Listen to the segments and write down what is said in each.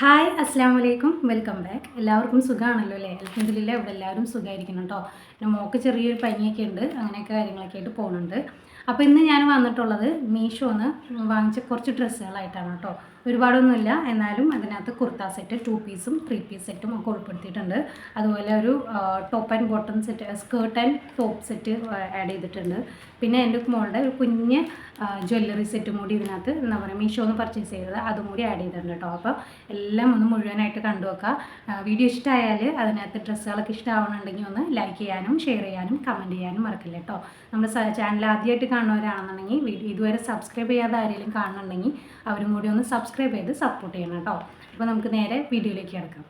Hi അസ്സാം വലൈക്കും welcome back. എല്ലാവർക്കും സുഖമാണല്ലോ അല്ലേ? അൽഹംദുലില്ലാ ഇവിടെ എല്ലാവരും സുഖമായിരിക്കണം കേട്ടോ. പിന്നെ മോൾക്ക് ചെറിയൊരു പനിയൊക്കെ ഉണ്ട്, അങ്ങനെയൊക്കെ കാര്യങ്ങളൊക്കെ ആയിട്ട് പോകുന്നുണ്ട്. അപ്പോൾ ഇന്ന് ഞാൻ വന്നിട്ടുള്ളത് മീഷോന്ന് വാങ്ങിച്ച കുറച്ച് ഡ്രസ്സുകളായിട്ടാണ് കേട്ടോ. ഒരുപാടൊന്നുമില്ല, എന്നാലും അതിനകത്ത് കുർത്ത സെറ്റ് 2 പീസും 3 പീസ് സെറ്റും ഒക്കെ ഉൾപ്പെടുത്തിയിട്ടുണ്ട്. അതുപോലെ ഒരു top and bottom set, skirt and top set add ചെയ്തിട്ടുണ്ട്. പിന്നെ എൻ്റെ മോളുടെ ഒരു കുഞ്ഞ് ജ്വല്ലറി സെറ്റും കൂടി ഇതിനകത്ത് എന്താ പറയുക മീഷോന്ന് പർച്ചേസ് ചെയ്തത്, അതും കൂടി ആഡ് ചെയ്തിട്ടുണ്ട് കേട്ടോ. അപ്പോൾ എല്ലാം ഒന്ന് മുഴുവനായിട്ട് കണ്ടു വെക്കുക. വീഡിയോ ഇഷ്ടമായാൽ അതിനകത്ത് ഡ്രസ്സുകളൊക്കെ ഇഷ്ടമാവുന്നുണ്ടെങ്കിൽ ഒന്ന് ലൈക്ക് ചെയ്യാനും ഷെയർ ചെയ്യാനും കമൻറ്റ് ചെയ്യാനും മറക്കില്ല കേട്ടോ. നമ്മുടെ ചാനൽ ആദ്യമായിട്ട് കാണുന്നവരാണെന്നുണ്ടെങ്കിൽ ഇതുവരെ സബ്സ്ക്രൈബ് ചെയ്യാതെ ആരെങ്കിലും കാണുന്നുണ്ടെങ്കിൽ അവരും കൂടി ഒന്ന് സബ്സ്ക്രൈബ് ചെയ്ത് സപ്പോർട്ട് ചെയ്യണം കേട്ടോ. അപ്പോൾ നമുക്ക് നേരെ വീഡിയോയിലേക്ക് കിടക്കാം.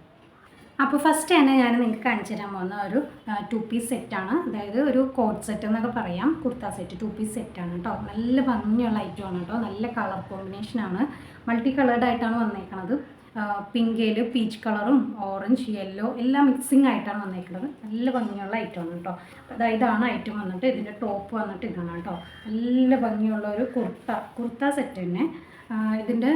അപ്പോൾ ഫസ്റ്റ് തന്നെ ഞാൻ നിങ്ങൾക്ക് കാണിച്ചു തരാൻ പോകുന്ന ഒരു 2 പീസ് സെറ്റാണ്. അതായത് ഒരു കോട്ട് സെറ്റ് എന്നൊക്കെ പറയാം, കുർത്ത സെറ്റ് 2 പീസ് സെറ്റാണ് കേട്ടോ. നല്ല ഭംഗിയുള്ള ഐറ്റമാണ് കേട്ടോ. നല്ല കളർ കോമ്പിനേഷനാണ്, മൾട്ടി കളേർഡ് ആയിട്ടാണ് വന്നേക്കുന്നത്. പിങ്കയിൽ പീച്ച് കളറും ഓറഞ്ച് യെല്ലോ എല്ലാം മിക്സിങ് ആയിട്ടാണ് വന്നേക്കുന്നത്. നല്ല ഭംഗിയുള്ള ഐറ്റമാണ് കേട്ടോ. അതായത് ഇതാണ് ഐറ്റം വന്നിട്ട്. ഇതിൻ്റെ ടോപ്പ് വന്നിട്ട് ഇതാണ് കേട്ടോ. നല്ല ഭംഗിയുള്ള ഒരു കുർത്ത സെറ്റ് തന്നെ. ഇതിൻ്റെ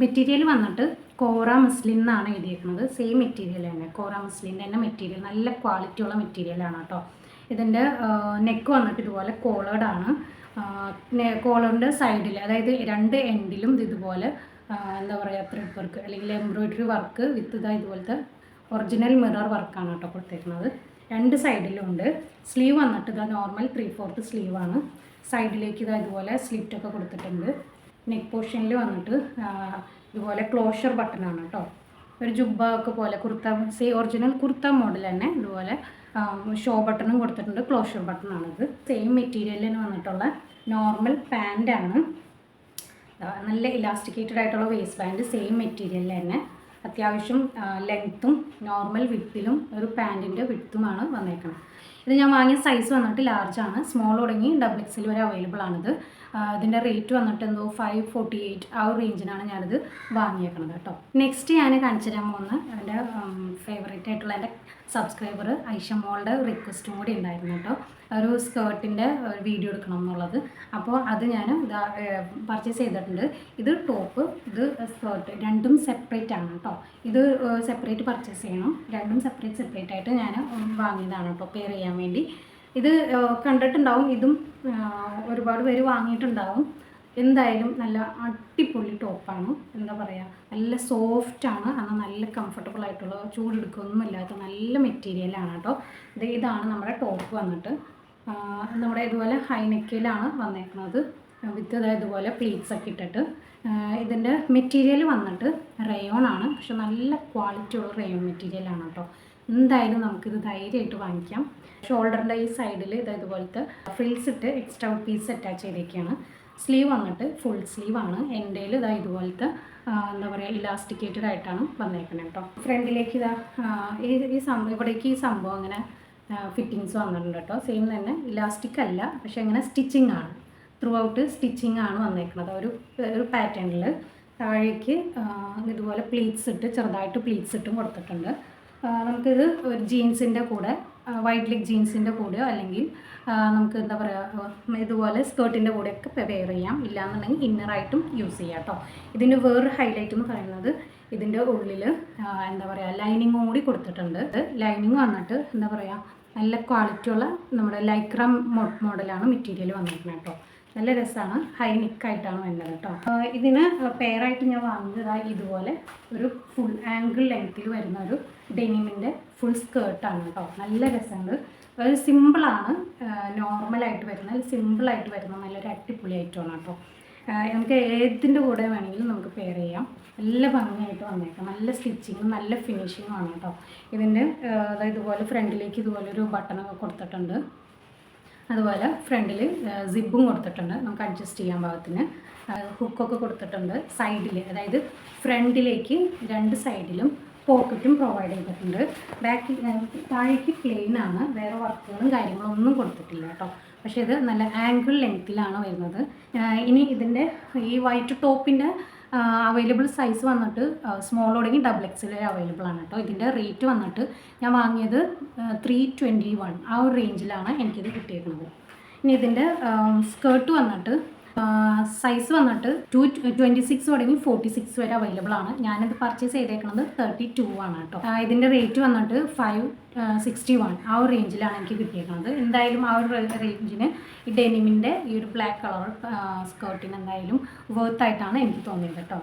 മെറ്റീരിയൽ വന്നിട്ട് കോറ മസ്ലിൻ എന്നാണ് എഴുതിയിരിക്കുന്നത്. സെയിം മെറ്റീരിയൽ തന്നെ, കോറ മസ്ലിൻ്റെ തന്നെ മെറ്റീരിയൽ, നല്ല ക്വാളിറ്റിയുള്ള മെറ്റീരിയലാണ് കേട്ടോ. ഇതിൻ്റെ നെക്ക് വന്നിട്ട് ഇതുപോലെ കോളേർഡാണ്. കോളറിൻ്റെ സൈഡിൽ, അതായത് 2 എൻഡിലും ഇതുപോലെ എന്താ പറയുക ത്രെഡ് വർക്ക് അല്ലെങ്കിൽ എംബ്രോയിഡറി വർക്ക് വിത്ത് ഇതുപോലത്തെ ഒറിജിനൽ മിറർ വർക്കാണ് കേട്ടോ കൊടുത്തേക്കുന്നത്. 2 സൈഡിലും ഉണ്ട്. സ്ലീവ് വന്നിട്ട് നോർമൽ 3/4 സ്ലീവാണ്. സൈഡിലേക്ക് ഇതുപോലെ സ്ലിറ്റൊക്കെ കൊടുത്തിട്ടുണ്ട്. നെക്ക് പോർഷനിൽ വന്നിട്ട് ഇതുപോലെ ക്ലോഷർ ബട്ടണാണ് കേട്ടോ. ഒരു ജുബ്ബ ഒക്കെ പോലെ ഒറിജിനൽ കുർത്ത മോഡൽ തന്നെ ഇതുപോലെ ഷോ ബട്ടണും കൊടുത്തിട്ടുണ്ട്. ക്ലോഷർ ബട്ടണാണിത്. സെയിം മെറ്റീരിയലിന് വന്നിട്ടുള്ള നോർമൽ പാൻറ്റാണ്. നല്ല ഇലാസ്റ്റിക്കേറ്റഡ് ആയിട്ടുള്ള വേസ്റ്റ് ബാൻഡ്, സെയിം മെറ്റീരിയലിൽ തന്നെ. അത്യാവശ്യം ലെങ്ത്തും നോർമൽ വിഡ്ത്തിലും ഒരു പാൻറ്റിൻ്റെ വിഡ്ത്തുമാണ് വന്നേക്കുന്നത്. ഇത് ഞാൻ വാങ്ങിയ സൈസ് വന്നിട്ട് ലാർജാണ്. സ്മോൾ തുടങ്ങി XXL വരെ അവൈലബിൾ ആണിത്. ഇതിൻ്റെ റേറ്റ് വന്നിട്ട് എന്തോ 548 ആ ഒരു റേഞ്ചിനാണ് ഞാനിത് വാങ്ങിയേക്കുന്നത് കേട്ടോ. നെക്സ്റ്റ് ഞാൻ കാണിച്ചു തരാൻ പോകുന്ന എൻ്റെ ഫേവറേറ്റ് ആയിട്ടുള്ള എൻ്റെ സബ്സ്ക്രൈബർ ഐഷമോളുടെ റിക്വസ്റ്റും കൂടി ഉണ്ടായിരുന്നു കേട്ടോ. ഒരു സ്കേർട്ടിൻ്റെ വീഡിയോ എടുക്കണം എന്നുള്ളത്. അപ്പോൾ അത് ഞാൻ പർച്ചേസ് ചെയ്തിട്ടുണ്ട്. ഇത് ടോപ്പ്, ഇത് സ്കേർട്ട്, രണ്ടും സെപ്പറേറ്റ് ആണ് കേട്ടോ. ഇത് സെപ്പറേറ്റ് പർച്ചേസ് ചെയ്യണം. രണ്ടും സെപ്പറേറ്റ് ആയിട്ട് ഞാൻ വാങ്ങിയതാണ് കേട്ടോ, പെയർ ചെയ്യാൻ വേണ്ടി. ഇത് കണ്ടിട്ടുണ്ടാവും, ഇതും ഒരുപാട് പേര് വാങ്ങിയിട്ടുണ്ടാവും. എന്തായാലും നല്ല അടിപൊളി ടോപ്പാണ്. എന്താ പറയുക, നല്ല സോഫ്റ്റാണ്, എന്നാൽ നല്ല കംഫർട്ടബിൾ ആയിട്ടുള്ള, ചൂടെടുക്കൊന്നുമില്ലാത്ത നല്ല മെറ്റീരിയലാണ് കേട്ടോ. ഇതാണ് നമ്മുടെ ടോപ്പ് വന്നിട്ട്. നമ്മുടെ ഇതുപോലെ ഹൈനെക്കിലാണ് വന്നേക്കുന്നത് വിത്ത് ഇതുപോലെ പ്ലീറ്റ്സ് ഒക്കെ ഇട്ടിട്ട്. ഇതിൻ്റെ മെറ്റീരിയൽ വന്നിട്ട് റയോൺ ആണ്, പക്ഷെ നല്ല ക്വാളിറ്റിയുള്ള റയോൺ മെറ്റീരിയലാണ് കേട്ടോ. എന്തായാലും നമുക്കിത് ധൈര്യമായിട്ട് വാങ്ങിക്കാം. ഷോൾഡറിൻ്റെ ഈ സൈഡിൽ ഇതുപോലത്തെ ഫ്രിൽസ് ഇട്ട് എക്സ്ട്രാ പീസ് അറ്റാച്ച് ചെയ്തേക്കാണ്. സ്ലീവ് വന്നിട്ട് ഫുൾ സ്ലീവാണ്. എൻ്റെയിൽ ഇതുപോലത്തെ എന്താ പറയുക ഇലാസ്റ്റിക്കേറ്റഡ് ആയിട്ടാണ് വന്നേക്കുന്നത് കേട്ടോ. ഫ്രണ്ടിലേക്ക് ഇവിടേക്ക് ഈ സംഭവം അങ്ങനെ ഫിറ്റിങ്സ് വന്നിട്ടുണ്ട് കേട്ടോ. സെയിം തന്നെ, ഇലാസ്റ്റിക് അല്ല, പക്ഷെ അങ്ങനെ സ്റ്റിച്ചിങ് ആണ്, ത്രൂ ഔട്ട് സ്റ്റിച്ചിങ് ആണ് വന്നേക്കുന്നത്. ഒരു പാറ്റേണിൽ താഴേക്ക് ഇതുപോലെ പ്ലീറ്റ്സ് ഇട്ട്, ചെറുതായിട്ട് പ്ലീറ്റ്സ് ഇട്ടും കൊടുത്തിട്ടുണ്ട്. നമുക്കിത് ഒരു ജീൻസിൻ്റെ കൂടെ, വൈറ്റ് ലെഗ് ജീൻസിൻ്റെ കൂടെയോ അല്ലെങ്കിൽ നമുക്ക് എന്താ പറയുക ഇതുപോലെ സ്കേർട്ടിൻ്റെ കൂടെയൊക്കെ പെയർ ചെയ്യാം. ഇല്ലയെന്നുണ്ടെങ്കിൽ ഇന്നറായിട്ടും യൂസ് ചെയ്യാം കേട്ടോ. ഇതിൻ്റെ വേറൊരു ഹൈലൈറ്റ് എന്ന് പറയുന്നത് ഇതിൻ്റെ ഉള്ളിൽ എന്താ പറയുക ലൈനിങ്ങും കൂടി കൊടുത്തിട്ടുണ്ട്. ലൈനിങ് വന്നിട്ട് എന്താ പറയുക നല്ല ക്വാളിറ്റിയുള്ള നമ്മുടെ ലൈക്ര മോഡലാണ് മെറ്റീരിയൽ വന്നിരിക്കുന്നത് കേട്ടോ. നല്ല രസമാണ്, ഹൈ നെക്കായിട്ടാണ് വരുന്നത് കേട്ടോ. ഇതിന് പെയറായിട്ട് ഞാൻ വാങ്ങിയത് ഇതുപോലെ ഒരു ഫുൾ ആംഗിൾ ലെങ്ത്തിൽ വരുന്ന ഒരു ഡെനിമിൻ്റെ ഫുൾ സ്കേർട്ടാണ് കേട്ടോ. നല്ല രസമുണ്ട്. ഒരു സിമ്പിളാണ്, നോർമലായിട്ട് വരുന്ന നല്ലൊരു അടിപൊളി ഐറ്റമാണ് കേട്ടോ. നമുക്ക് ഏതിൻ്റെ കൂടെ വേണമെങ്കിലും നമുക്ക് പെയർ ചെയ്യാം. നല്ല ഭംഗിയായിട്ട് വന്നേക്കാം. നല്ല സ്റ്റിച്ചിങ്ങും നല്ല ഫിനിഷിങ്ങും ആണ് കേട്ടോ. ഇതിൻ്റെ ഇതുപോലെ ഫ്രണ്ടിലേക്ക് ഇതുപോലെ ഒരു ബട്ടണൊക്കെ കൊടുത്തിട്ടുണ്ട്. അതുപോലെ ഫ്രണ്ടിൽ സിബും കൊടുത്തിട്ടുണ്ട്, നമുക്ക് അഡ്ജസ്റ്റ് ചെയ്യാൻ പാകത്തിന്. ഹുക്കൊക്കെ കൊടുത്തിട്ടുണ്ട് സൈഡിൽ, അതായത് ഫ്രണ്ടിലേക്ക് 2 സൈഡിലും പോക്കറ്റും പ്രൊവൈഡ് ചെയ്തിട്ടുണ്ട്. താഴേക്ക് പ്ലെയിൻ ആണ്, വേറെ വർക്കുകളും കാര്യങ്ങളും ഒന്നും കൊടുത്തിട്ടില്ല കേട്ടോ. പക്ഷേ ഇത് നല്ല ആംഗിൾ ലെങ്ത്തിലാണ് വരുന്നത്. ഇനി ഇതിൻ്റെ ഈ വൈറ്റ് ടോപ്പിൻ്റെ അവൈലബിൾ സൈസ് വന്നിട്ട് സ്മോൾ തുടങ്ങി XXL അവൈലബിൾ ആണ് കേട്ടോ. ഇതിൻ്റെ റേറ്റ് വന്നിട്ട് ഞാൻ വാങ്ങിയത് 321 ആ ഒരു റേഞ്ചിലാണ് എനിക്കിത് കിട്ടിയിരിക്കുന്നത്. ഇനി ഇതിൻ്റെ സ്കേർട്ട് വന്നിട്ട് സൈസ് വന്നിട്ട് 26 തുടങ്ങി 46 വരെ അവൈലബിൾ ആണ്. ഞാനിത് പർച്ചേസ് ചെയ്തേക്കുന്നത് 32 ആണ് കേട്ടോ. ഇതിൻ്റെ റേറ്റ് വന്നിട്ട് 561 ആ ഒരു റേഞ്ചിലാണ് എനിക്ക് കിട്ടിയേക്കുന്നത്. എന്തായാലും ആ ഒരു റേഞ്ചിന് ഈ ഡെനിമിൻ്റെ ഈ ഒരു ബ്ലാക്ക് കളർ സ്കേർട്ടിന് എന്തായാലും വർത്തായിട്ടാണ് എനിക്ക് തോന്നിയത് കേട്ടോ.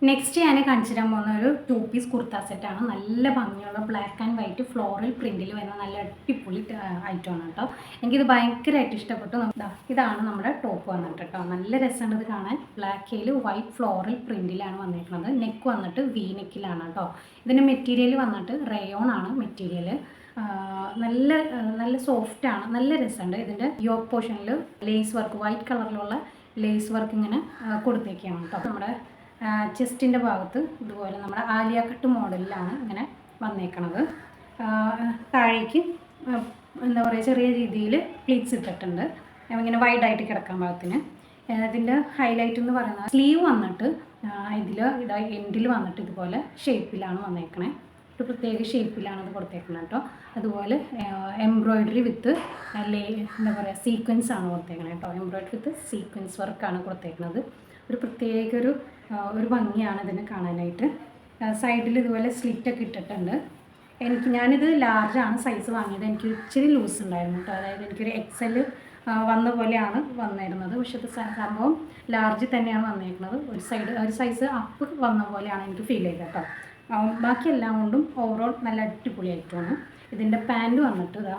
നെക്സ്റ്റ് ഞാൻ കാണിച്ചു തരാൻ പോകുന്ന ഒരു 2 പീസ് കുർത്ത സെറ്റാണ്. നല്ല ഭംഗിയുള്ള ബ്ലാക്ക് ആൻഡ് വൈറ്റ് ഫ്ലോറൽ പ്രിൻറ്റിൽ വരുന്ന നല്ല അടിപൊളി ഐറ്റമാണ് കേട്ടോ. എനിക്കിത് ഭയങ്കരമായിട്ട് ഇഷ്ടപ്പെട്ടു. ഇതാണ് നമ്മുടെ ടോപ്പ് വന്നിട്ട് കേട്ടോ. നല്ല രസമുണ്ട് ഇത് കാണാൻ. ബ്ലാക്കിൽ വൈറ്റ് ഫ്ലോറൽ പ്രിൻറ്റിലാണ് വന്നിരിക്കുന്നത്. നെക്ക് വന്നിട്ട് വി നെക്കിലാണ് കേട്ടോ. ഇതിൻ്റെ മെറ്റീരിയൽ വന്നിട്ട് റയോൺ ആണ് മെറ്റീരിയൽ. നല്ല സോഫ്റ്റാണ്, നല്ല രസമുണ്ട്. ഇതിൻ്റെ യോക്ക് പോർഷനിൽ ലേസ് വർക്ക്, വൈറ്റ് കളറിലുള്ള ലേസ് വർക്ക് ഇങ്ങനെ കൊടുത്തേക്കാണ് കേട്ടോ. നമ്മുടെ ചെസ്റ്റിൻ്റെ ഭാഗത്ത് ഇതുപോലെ നമ്മുടെ ആലിയ കട്ട് മോഡലിലാണ് ഇങ്ങനെ വന്നേക്കണത്. താഴേക്ക് എന്താ പറയുക, ചെറിയ രീതിയിൽ പ്ലീറ്റ്സ് ഇട്ടിട്ടുണ്ട് ഇങ്ങനെ വൈഡായിട്ട് കിടക്കാൻ ഭാഗത്തിന്. ഇതിൻ്റെ ഹൈലൈറ്റ് എന്ന് പറയുന്നത് സ്ലീവ് വന്നിട്ട് എൻഡിൽ വന്നിട്ട് ഇതുപോലെ ഷേപ്പിലാണ് വന്നേക്കണേ. ഒരു പ്രത്യേക ഷേപ്പിലാണ് ഇത് കൊടുത്തേക്കുന്നത് കേട്ടോ. അതുപോലെ എംബ്രോയ്ഡറി വിത്ത് എന്താ പറയുക സീക്വൻസ് ആണ് കൊടുത്തേക്കണത് കേട്ടോ. എംബ്രോയ്ഡറി വിത്ത് സീക്വൻസ് വർക്കാണ് കൊടുത്തേക്കുന്നത്. ഒരു പ്രത്യേക ഒരു ഭംഗിയാണ് ഇതിന് കാണാനായിട്ട്. സൈഡിൽ ഇതുപോലെ സ്ലിറ്റൊക്കെ ഇട്ടിട്ടുണ്ട്. ഞാനിത് ലാർജാണ് സൈസ് വാങ്ങിയത്. എനിക്ക് ഇച്ചിരി ലൂസ് ഉണ്ടായിരുന്നു കേട്ടോ. അതായത് എനിക്കൊരു എക്സൽ വന്ന പോലെയാണ് വന്നിരുന്നത്. പക്ഷേ ഇത് സംഭവം ലാർജ് തന്നെയാണ് വന്നിരിക്കുന്നത്. ഒരു സൈസ് അപ്പ് വന്ന പോലെയാണ് എനിക്ക് ഫീൽ ചെയ്തത് കേട്ടോ. ബാക്കി എല്ലാം കൊണ്ടും ഓവറോൾ നല്ല അടിപൊളിയായിട്ടാണ്. ഇതിൻ്റെ പാൻറ് വന്നിട്ട് ഇതാ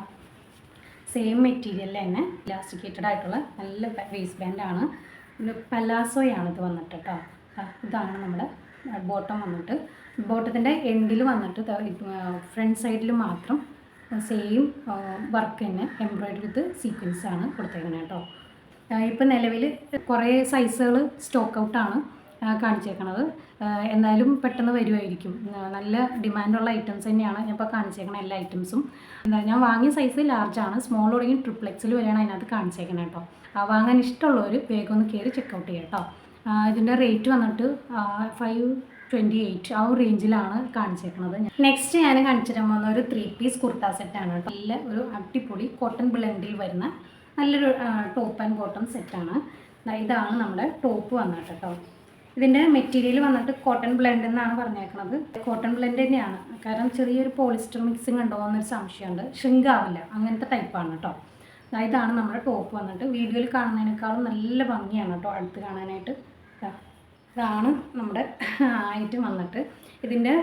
സെയിം മെറ്റീരിയലിൽ തന്നെ ഇലാസ്റ്റിക്കേറ്റഡ് ആയിട്ടുള്ള നല്ല വേസ്റ്റ് ബാൻഡാണ്. പലാസോയാണ് ഇത് വന്നിട്ട് കേട്ടോ. ഇതാണ് നമ്മുടെ ബോട്ടം വന്നിട്ട്. ബോട്ടത്തിൻ്റെ എൻഡിൽ വന്നിട്ട് ഫ്രണ്ട് സൈഡിൽ മാത്രം സെയിം വർക്ക് തന്നെ എംബ്രോയ്ഡറി വിത്ത് സീക്വൻസാണ് കൊടുത്തേക്കുന്നത് കേട്ടോ. ഇപ്പം നിലവിൽ കുറേ സൈസുകൾ സ്റ്റോക്ക് ഔട്ടാണ് കാണിച്ചേക്കണത്. എന്തായാലും പെട്ടെന്ന് വരുമായിരിക്കും. നല്ല ഡിമാൻഡുള്ള ഐറ്റംസ് തന്നെയാണ് ഞാൻ ഇപ്പോൾ കാണിച്ചേക്കണ എല്ലാ ഐറ്റംസും. ഞാൻ വാങ്ങിയ സൈസ് ലാർജാണ്. സ്മോൾ തുടങ്ങി ട്രിപ്ലെക്സിൽ വരെയാണ് അതിനകത്ത് കാണിച്ചേക്കണം കേട്ടോ. വാങ്ങാൻ ഇഷ്ടമുള്ളവർ വേഗം ഒന്ന് കയറി ചെക്കൗട്ട് ചെയ്യാം കേട്ടോ. ഇതിൻ്റെ റേറ്റ് വന്നിട്ട് 528 ആ ഒരു റേഞ്ചിലാണ് കാണിച്ചേക്കുന്നത്. നെക്സ്റ്റ് ഞാൻ കാണിച്ചു തരാൻ പോകുന്ന ഒരു 3 പീസ് കുർത്ത സെറ്റാണ് കേട്ടോ. നല്ല ഒരു അടിപൊളി കോട്ടൺ ബ്ലെൻഡിൽ വരുന്ന നല്ലൊരു ടോപ്പ് ആൻഡ് ബോട്ടം സെറ്റാണ്. ഇതാണ് നമ്മുടെ ടോപ്പ് വന്നിട്ട് കേട്ടോ. ഇതിൻ്റെ മെറ്റീരിയൽ വന്നിട്ട് കോട്ടൺ ബ്ലെൻഡ് എന്നാണ് പറഞ്ഞേക്കുന്നത്. കോട്ടൺ ബ്ലെൻഡ് തന്നെയാണ്. കാരണം ചെറിയൊരു പോളിസ്റ്റർ മിക്സിങ് ഉണ്ടോ എന്നൊരു സംശയമുണ്ട്. ഷ്രിങ്ക് ആവില്ല, അങ്ങനത്തെ ടൈപ്പാണ് കേട്ടോ. ഇതാണ് നമ്മുടെ ടോപ്പ് വന്നിട്ട്. വീഡിയോയിൽ കാണുന്നതിനേക്കാളും നല്ല ഭംഗിയാണ് കേട്ടോ അടുത്ത് കാണാനായിട്ട്. ഇതാണ് നമ്മുടെ ഐറ്റം വന്നിട്ട്. ഇതിൻ്റെ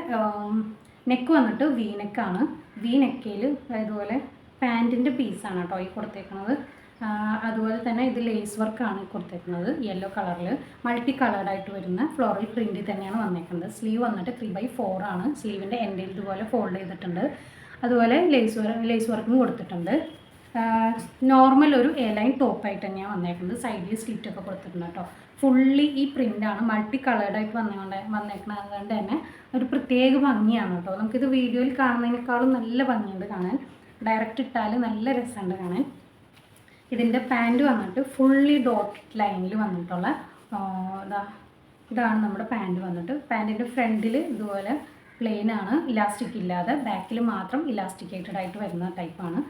നെക്ക് വന്നിട്ട് വി നെക്കാണ്. വി നെക്കയിൽ ഇതുപോലെ പാൻറ്റിൻ്റെ പീസാണ് കേട്ടോ ഈ കൊടുത്തേക്കുന്നത്. അതുപോലെ തന്നെ ഇത് ലേസ് വർക്കാണ് കൊടുത്തേക്കുന്നത്. യെല്ലോ കളറിൽ മൾട്ടി കളേർഡായിട്ട് വരുന്ന ഫ്ലോറൽ പ്രിൻറ്റിൽ തന്നെയാണ് വന്നേക്കുന്നത്. സ്ലീവ് വന്നിട്ട് 3/4 ആണ്. സ്ലീവിൻ്റെ എൻഡിൽ ഇതുപോലെ ഫോൾഡ് ചെയ്തിട്ടുണ്ട്. അതുപോലെ ലേസ് വർക്കും കൊടുത്തിട്ടുണ്ട്. നോർമൽ ഒരു എലൈൻ ടോപ്പായിട്ട് തന്നെയാണ് വന്നേക്കുന്നത്. സൈഡിൽ സ്ലിറ്റൊക്കെ കൊടുത്തിട്ടുണ്ട് കേട്ടോ. ഫുള്ളി ഈ പ്രിൻ്റാണ് മൾട്ടി കളേർഡായിട്ട് വന്നേക്കുന്നത്. അതുകൊണ്ട് തന്നെ ഒരു പ്രത്യേക ഭംഗിയാണ് കേട്ടോ. നമുക്കിത് വീഡിയോയിൽ കാണുന്നതിനേക്കാളും നല്ല ഭംഗിയുണ്ട് കാണാൻ. ഡയറക്റ്റ് ഇട്ടാൽ നല്ല രസമുണ്ട് കാണാൻ. ഇതിൻ്റെ പാൻറ് വന്നിട്ട് ഫുള്ളി ഡോട്ട് ലൈനിൽ വന്നിട്ടുള്ള ഇതാണ് നമ്മുടെ പാൻറ് വന്നിട്ട്. പാൻറ്റിൻ്റെ ഫ്രണ്ടിൽ ഇതുപോലെ പ്ലെയിനാണ്, ഇലാസ്റ്റിക് ഇല്ലാതെ. ബാക്കിൽ മാത്രം ഇലാസ്റ്റിക്കേറ്റഡ് ആയിട്ട് വരുന്ന ടൈപ്പാണ്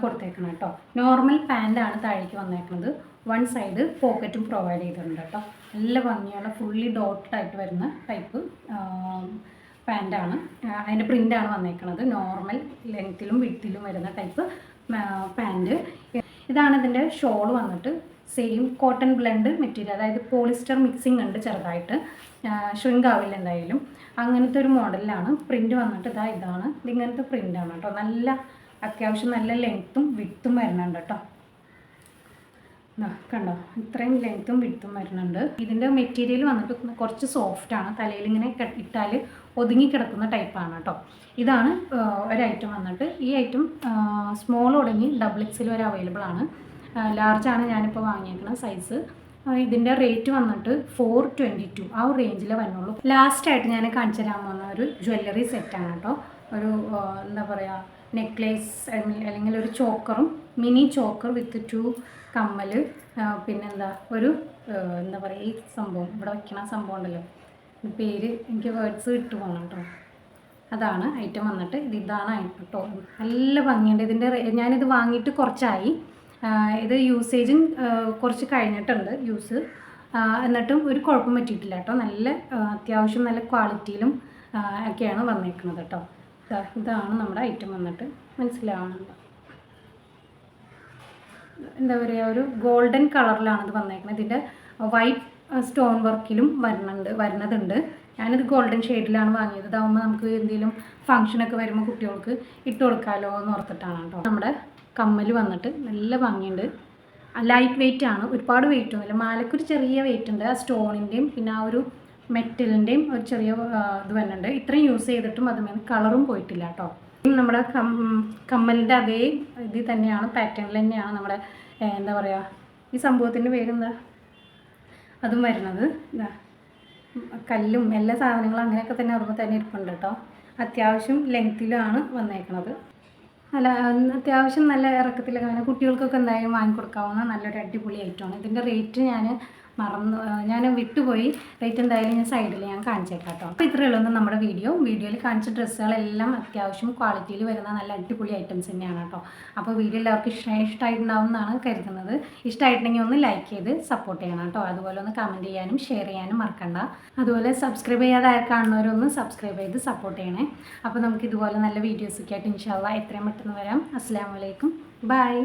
കൊടുത്തേക്കണം കേട്ടോ. നോർമൽ പാൻറ്റാണ് താഴേക്ക് വന്നേക്കുന്നത്. വൺ സൈഡ് പോക്കറ്റും പ്രൊവൈഡ് ചെയ്തിട്ടുണ്ട് കേട്ടോ. നല്ല ഭംഗിയുള്ള ഫുള്ളി ഡോട്ടഡ് ആയിട്ട് വരുന്ന ടൈപ്പ് പാൻറ്റാണ്. അതിൻ്റെ പ്രിൻ്റാണ് വന്നേക്കുന്നത്. നോർമൽ ലെങ്ത്തിലും വിഡ്ത്തിലും വരുന്ന ടൈപ്പ് പാൻറ്റ്. ഇതാണ് ഇതിൻ്റെ ഷോൾ വന്നിട്ട്. സെയിം കോട്ടൺ ബ്ലെൻഡ് മെറ്റീരിയൽ, അതായത് പോളിസ്റ്റർ മിക്സിങ് ഉണ്ട് ചെറുതായിട്ട്. ഷ്രിങ്ക് ആവില്ല എന്തായാലും. അങ്ങനത്തെ ഒരു മോഡലിലാണ്. പ്രിൻ്റ് വന്നിട്ട് ഇതാണ്. ഇതിങ്ങനത്തെ പ്രിൻ്റാണ് കേട്ടോ. നല്ല അത്യാവശ്യം നല്ല ലെങ്ത്തും വിഡ്ത്തും വരുന്നുണ്ട് കേട്ടോ. കണ്ടോ, ഇത്രയും ലെങ്ത്തും വിഡ്ത്തും വരുന്നുണ്ട്. ഇതിൻ്റെ മെറ്റീരിയൽ വന്നിട്ട് കുറച്ച് സോഫ്റ്റാണ്. തലയിൽ ഇങ്ങനെ ഇട്ടാൽ ഒതുങ്ങി കിടക്കുന്ന ടൈപ്പാണ് കേട്ടോ. ഇതാണ് ഒരു ഐറ്റം വന്നിട്ട്. ഈ ഐറ്റം സ്മോൾ തുടങ്ങി XXL വരെ അവൈലബിൾ ആണ്. ലാർജാണ് ഞാനിപ്പോൾ വാങ്ങിയേക്കുന്ന സൈസ്. ഇതിൻ്റെ റേറ്റ് വന്നിട്ട് 422 ആ ഒരു റേഞ്ചിൽ വരുന്നുള്ളൂ. ലാസ്റ്റായിട്ട് ഞാൻ കാണിച്ചു തരാൻ പോകുന്ന ഒരു ജ്വല്ലറി സെറ്റാണ് കേട്ടോ. ഒരു എന്താ പറയുക, നെക്ലേസ് അല്ലെങ്കിൽ ഒരു ചോക്കറും മിനി ചോക്കർ വിത്ത് 2 കമ്മൽ, പിന്നെന്താ ഒരു എന്താ പറയുക, ഈ സംഭവം ഇവിടെ വയ്ക്കണ സംഭവം ഉണ്ടല്ലോ, പേര് എനിക്ക് വേർഡ്സ് വിട്ടു പോകണം കേട്ടോ. അതാണ് ഐറ്റം വന്നിട്ട്. ഇതാണ് കേട്ടോ. നല്ല ഭംഗിയുണ്ട്. ഞാനിത് വാങ്ങിയിട്ട് കുറച്ചായി. ഇത് യൂസേജും കുറച്ച് കഴിഞ്ഞിട്ടുണ്ട് യൂസ്, എന്നിട്ടും ഒരു കുഴപ്പം പറ്റിയിട്ടില്ല കേട്ടോ. നല്ല അത്യാവശ്യം നല്ല ക്വാളിറ്റിയിലും ഒക്കെയാണ് വന്നേക്കുന്നത് കേട്ടോ. ഇതാണ് നമ്മുടെ ഐറ്റം വന്നിട്ട്, മനസ്സിലാവുന്നുണ്ട്. എന്താ പറയുക, ഒരു ഗോൾഡൻ കളറിലാണ് ഇത് വന്നേക്കുന്നത്. ഇതിൻ്റെ വൈറ്റ് സ്റ്റോൺ വർക്കിലും വരുന്നതുണ്ട്. ഞാനിത് ഗോൾഡൻ ഷെയ്ഡിലാണ് വാങ്ങിയത്. ഇതാകുമ്പോൾ നമുക്ക് എന്തെങ്കിലും ഫംഗ്ഷനൊക്കെ വരുമ്പോൾ കുട്ടികൾക്ക് ഇട്ട് കൊടുക്കാമല്ലോ എന്ന് ഓർത്തിട്ടാണ് കേട്ടോ. നമ്മുടെ കമ്മൽ വന്നിട്ട് നല്ല ഭംഗിയുണ്ട്. ലൈറ്റ് വെയിറ്റ് ആണ്, ഒരുപാട് വെയിറ്റ് ഒന്നുമില്ല. മാലയ്ക്കൊരു ചെറിയ വെയിറ്റ് ഉണ്ട്, ആ സ്റ്റോണിൻ്റെയും പിന്നെ ആ ഒരു മെറ്റലിൻ്റെയും ഒരു ചെറിയ ഇത് വരുന്നുണ്ട്. ഇത്രയും യൂസ് ചെയ്തിട്ടും അതുമേ കളറും പോയിട്ടില്ല കേട്ടോ. നമ്മുടെ കമ്മലിൻ്റെ അതേ ഇതിൽ തന്നെയാണ്, പാറ്റേണിൽ തന്നെയാണ് നമ്മുടെ എന്താ പറയുക, ഈ സംഭവത്തിൻ്റെ പേരെന്താ, അതും വരുന്നത്. ഇതാ കല്ലും എല്ലാ സാധനങ്ങളും അങ്ങനെയൊക്കെ തന്നെ ഓർമ്മ തന്നെ ഇരിപ്പുണ്ട് കേട്ടോ. അത്യാവശ്യം ലെങ്ത്തിലാണ് വന്നേക്കുന്നത്. അല്ല, അത്യാവശ്യം നല്ല ഇറക്കത്തിലൊക്കെ അങ്ങനെ കുട്ടികൾക്കൊക്കെ എന്തായാലും വാങ്ങിക്കൊടുക്കാവുന്ന നല്ലൊരു അടിപൊളി ഐറ്റമാണ്. ഇതിൻ്റെ റേറ്റ് ഞാൻ വിട്ടുപോയി. റേറ്റ് എന്തായാലും ഞാൻ സൈഡിൽ കാണിച്ചേക്കാം കേട്ടോ. അപ്പോൾ ഇത്രയേ ഉള്ളൂ നമ്മുടെ വീഡിയോയിൽ കാണിച്ച ഡ്രസ്സുകളെല്ലാം അത്യാവശ്യം ക്വാളിറ്റിയിൽ വരുന്ന നല്ല അടിപൊളി ഐറ്റംസ് തന്നെയാണ് കേട്ടോ. അപ്പോൾ വീഡിയോ എല്ലാവർക്കും ഇഷ്ടമായിട്ടുണ്ടാവും എന്നാണ് കരുതുന്നത്. ഇഷ്ടമായിട്ടുണ്ടെങ്കിൽ ഒന്ന് ലൈക്ക് ചെയ്ത് സപ്പോർട്ട് ചെയ്യണം കേട്ടോ. അതുപോലെ ഒന്ന് കമൻറ്റ് ചെയ്യാനും ഷെയർ ചെയ്യാനും മറക്കണ്ട. അതുപോലെ സബ്സ്ക്രൈബ് ചെയ്യാതെ കാണുന്നവരൊന്ന് സബ്സ്ക്രൈബ് ചെയ്ത് സപ്പോർട്ട് ചെയ്യണേ. അപ്പോൾ നമുക്ക് ഇതുപോലെ നല്ല വീഡിയോസൊക്കെ ആയിട്ട് ഇൻഷാ അല്ലാഹ് എത്രയും പെട്ടെന്ന് വരാം. അസ്സലാമു അലൈക്കും, ബൈ.